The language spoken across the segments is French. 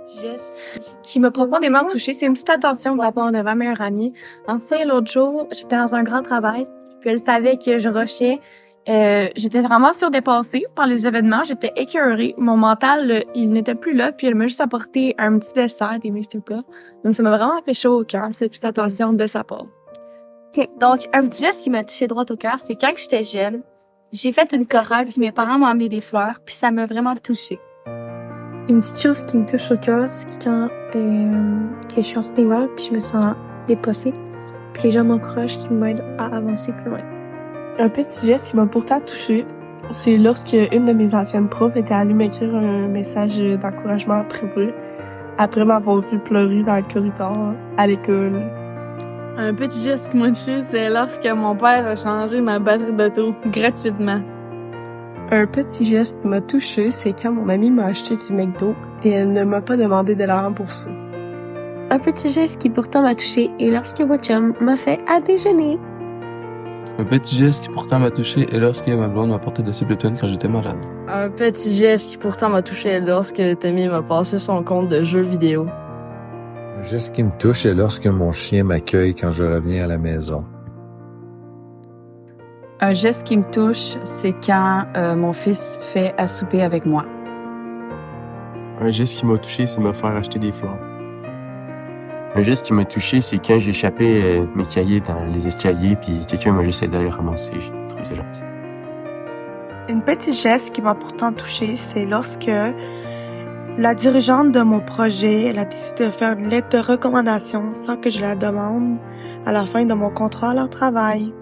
Petit geste qui m'a profondément touchée, c'est une petite attention de la part de ma meilleure amie. En fait, l'autre jour, j'étais dans un grand travail, puis elle savait que je rushais. J'étais vraiment surdépassée par les événements, j'étais écœurée. Mon mental, il n'était plus là, puis elle m'a juste apporté un petit dessert, des Mystica. Donc ça m'a vraiment fait chaud au cœur, cette petite attention de sa part. Okay. Donc, un petit geste qui m'a touché droit au cœur, c'est quand j'étais jeune, j'ai fait une chorale, puis mes parents m'ont amené des fleurs, puis ça m'a vraiment touchée. Une petite chose qui me touche au cœur, c'est quand que je suis en cinéma, puis je me sens dépassée, puis les gens m'encouragent, qui m'aident à avancer plus loin. Un petit geste qui m'a pourtant touchée, c'est lorsque une de mes anciennes profs était allée m'écrire un message d'encouragement privé après m'avoir vu pleurer dans le corridor à l'école. Un petit geste qui m'a touché, c'est lorsque mon père a changé ma batterie d'auto gratuitement. Un petit geste qui m'a touchée, c'est quand mon amie m'a acheté du McDo et elle ne m'a pas demandé de la rembourser. Un petit geste qui pourtant m'a touchée est lorsque mon chum m'a fait à déjeuner. Un petit geste qui pourtant m'a touché est lorsque ma blonde m'a porté de Simpleton quand j'étais malade. Un petit geste qui pourtant m'a touché est lorsque Tommy m'a passé son compte de jeux vidéo. Un geste qui me touche est lorsque mon chien m'accueille quand je reviens à la maison. Un geste qui me touche, c'est quand mon fils fait à souper avec moi. Un geste qui m'a touché, c'est me faire acheter des fleurs. Un geste qui m'a touché, c'est quand j'ai échappé mes cahiers dans les escaliers puis quelqu'un m'a juste aidé à les ramasser. J'ai trouvé ça gentil. Une petite geste qui m'a pourtant touchée, c'est lorsque la dirigeante de mon projet, elle a décidé de faire une lettre de recommandation sans que je la demande à la fin de mon contrat à leur travail.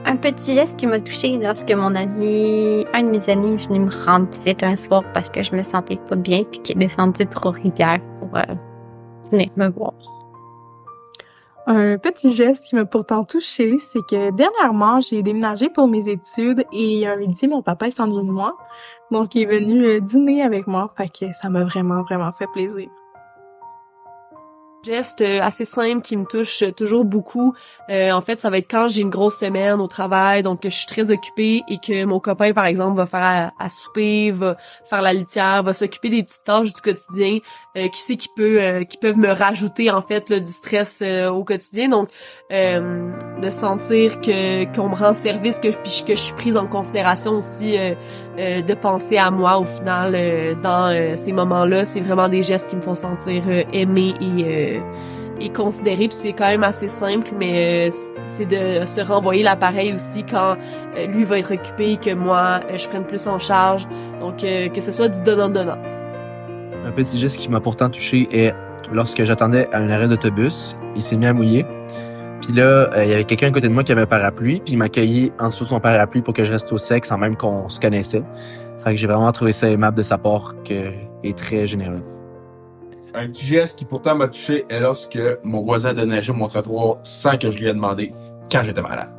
Un petit geste qui m'a touchée lorsque un de mes amis est venu me rendre visite un soir parce que je me sentais pas bien puis qu'il est descendu de Trois-Rivières pour venir me voir. Un petit geste qui m'a pourtant touchée, c'est que dernièrement, j'ai déménagé pour mes études et un midi, mon papa est s'ennuie de moi. Donc, il est venu dîner avec moi. Fait que ça m'a vraiment, vraiment fait plaisir. Geste assez simple qui me touche toujours beaucoup. En fait, ça va être quand j'ai une grosse semaine au travail, donc que je suis très occupée et que mon copain, par exemple, va faire à souper, va faire la litière, va s'occuper des petites tâches du quotidien, qui sait qui peuvent me rajouter en fait là, du stress au quotidien. Donc, de sentir qu'on me rend service, que je suis prise en considération aussi, de penser à moi au final dans ces moments-là, c'est vraiment des gestes qui me font sentir aimée et considérée. Puis c'est quand même assez simple, mais c'est de se renvoyer l'appareil aussi quand lui va être occupé et que moi je prenne plus en charge. Donc que ce soit du donnant-donnant. Un petit geste qui m'a pourtant touché est lorsque j'attendais à un arrêt d'autobus, il s'est mis à mouiller. Puis là, il y avait quelqu'un à côté de moi qui avait un parapluie, puis il m'a accueilli en dessous de son parapluie pour que je reste au sec sans même qu'on se connaissait. Fait que j'ai vraiment trouvé ça aimable de sa part et très généreux. Un petit geste qui pourtant m'a touché est lorsque mon voisin de neiger mon trottoir sans que je lui ai demandé quand j'étais malade.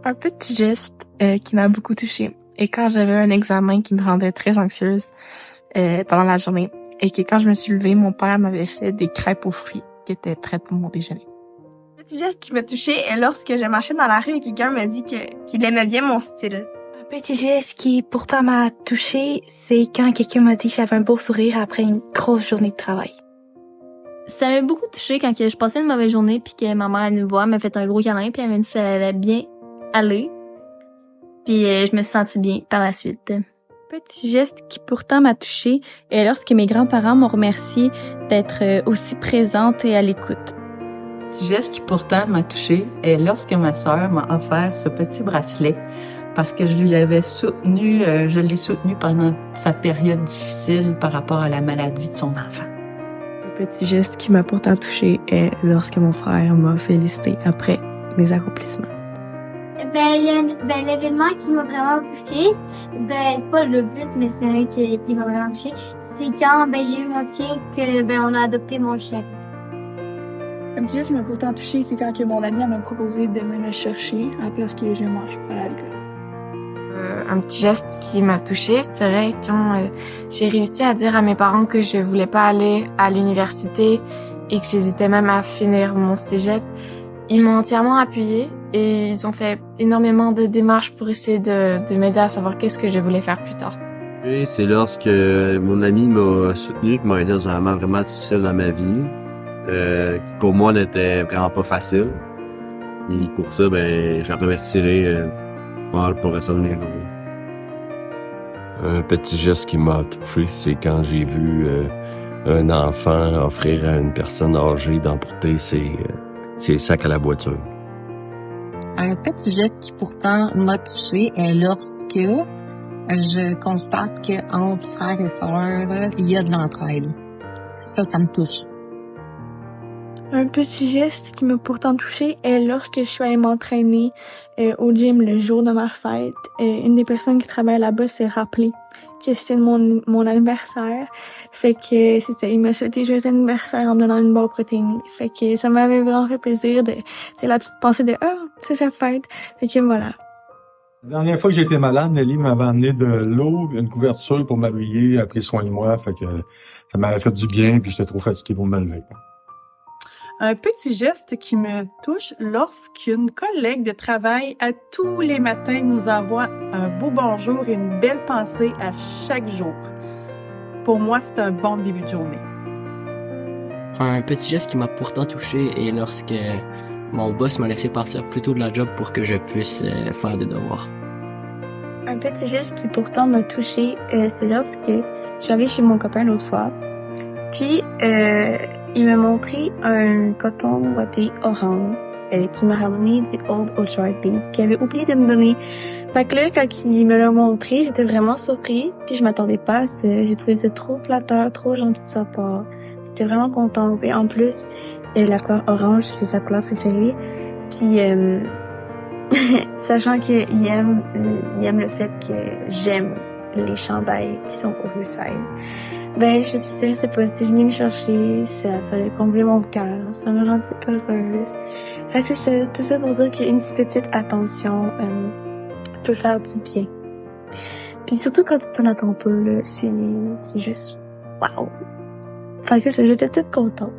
Un petit geste qui m'a beaucoup touchée est quand j'avais un examen qui me rendait très anxieuse pendant la journée et que quand je me suis levée, mon père m'avait fait des crêpes aux fruits qui étaient prêtes pour mon déjeuner. Un petit geste qui m'a touchée est lorsque je marchais dans la rue et quelqu'un m'a dit qu'il aimait bien mon style. Un petit geste qui pourtant m'a touchée, c'est quand quelqu'un m'a dit que j'avais un beau sourire après une grosse journée de travail. Ça m'a beaucoup touchée quand je passais une mauvaise journée puis que ma mère elle me voit, m'a fait un gros câlin puis elle m'a dit que ça allait bien aller. Puis je me suis sentie bien par la suite. Petit geste qui pourtant m'a touchée est lorsque mes grands-parents m'ont remercié d'être aussi présente et à l'écoute. Petit geste qui pourtant m'a touchée est lorsque ma sœur m'a offert ce petit bracelet parce que je l'ai soutenue pendant sa période difficile par rapport à la maladie de son enfant. Un petit geste qui m'a pourtant touchée est lorsque mon frère m'a félicité après mes accomplissements. L'événement qui m'a vraiment touchée, pas le but, mais c'est vrai qui m'a vraiment touchée, c'est quand j'ai eu mon chien que on a adopté mon chien. Un petit geste qui m'a pourtant touchée, c'est quand mon ami m'a proposé de venir me chercher à la place que je mange pour aller à l'école. Un petit geste qui m'a touchée serait quand j'ai réussi à dire à mes parents que je voulais pas aller à l'université et que j'hésitais même à finir mon cégep. Ils m'ont entièrement appuyée Et ils ont fait énormément de démarches pour essayer de m'aider à savoir qu'est-ce que je voulais faire plus tard. Et c'est lorsque mon ami m'a soutenu, qui m'a aidé dans un moment vraiment difficile dans ma vie, qui pour moi n'était vraiment pas facile. Et pour ça, ben, j'ai remercié pour rester de mes jours. Un petit geste qui m'a touché, c'est quand j'ai vu un enfant offrir à une personne âgée d'emporter ses sacs à la voiture. Un petit geste qui pourtant m'a touché est lorsque je constate qu'entre frères et sœurs, il y a de l'entraide. Ça me touche. Un petit geste qui m'a pourtant touchée est lorsque je suis allée m'entraîner au gym le jour de ma fête. Une des personnes qui travaille là-bas s'est rappelé que c'était mon anniversaire. Fait que il m'a souhaité joyeux anniversaire en me donnant une barre protéinée. Fait que ça m'avait vraiment fait plaisir c'est la petite pensée de c'est sa fête. Fait que voilà. La dernière fois que j'ai été malade, Nelly m'avait amené de l'eau, une couverture pour m'habiller, a pris soin de moi. Fait que ça m'avait fait du bien, puis j'étais trop fatigué pour me lever. Un petit geste qui me touche lorsqu'une collègue de travail à tous les matins nous envoie un beau bonjour et une belle pensée à chaque jour. Pour moi, c'est un bon début de journée. Un petit geste qui m'a pourtant touché est lorsque mon boss m'a laissé partir plus tôt de la job pour que je puisse faire des devoirs. Un petit geste qui pourtant m'a touché, c'est lorsque j'allais chez mon copain l'autre fois. Puis, il m'a montré un coton ouaté orange qui m'a ramené des Old Orchard Beans qu'il avait oublié de me donner. Fait que là, quand il me l'a montré, j'étais vraiment surprise. Puis je m'attendais pas à ça. J'ai trouvé ça trop flatteur, trop gentil de sa part. J'étais vraiment contente. Et en plus, la couleur orange, c'est sa couleur préférée. Puis sachant qu'il aime le fait que j'aime les chandails qui sont oversize. Ben, je sais pas, c'est venu me chercher, ça a comblé mon cœur, ça m'a rendue heureuse. Fait que c'est tout ça pour dire qu'une si petite attention peut faire du bien. Puis surtout quand tu t'en attends pas, là, c'est juste wow. Fait que j'étais toute contente.